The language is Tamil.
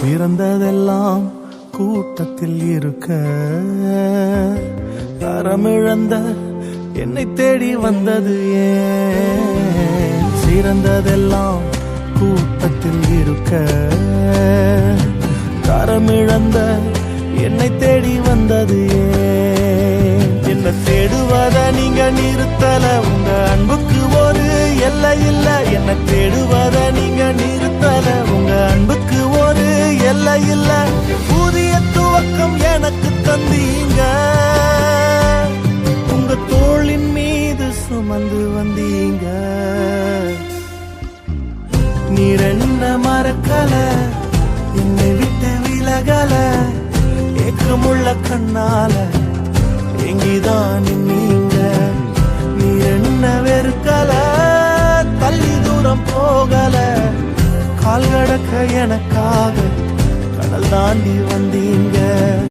பிறந்ததெல்லாம் கூட்டத்தில் இருக்க, தரமிழந்த என்னை தேடி வந்தது ஏன்? சிறந்ததெல்லாம் கூட்டத்தில் இருக்க, தரமிழந்த என்னை தேடி வந்தது ஏன்? என்ன தேடுவத நீங்க நிறுத்தல, உங்க அன்புக்கு ஒரு எல்லை இல்ல. என்ன தேடுவத நீங்க நிறுத்தல, உங்க அன்புக்கு ஒரு எல்லை இல்ல. புதிய துவக்கம் எனக்கு தந்தீங்க, உங்க தோளின் மீது சுமந்து வந்தீங்க. நீர் என்ன மறக்கல, என்னை விட்டு விலகல, ஏக்கமுள்ள கண்ணால எங்கிதான் நீங்க. நீர் என்ன வெறுக்கல, தள்ளி தூரம் போகல, கால் கடக்க எனக்காக கடல் தாண்டி வந்தீங்க.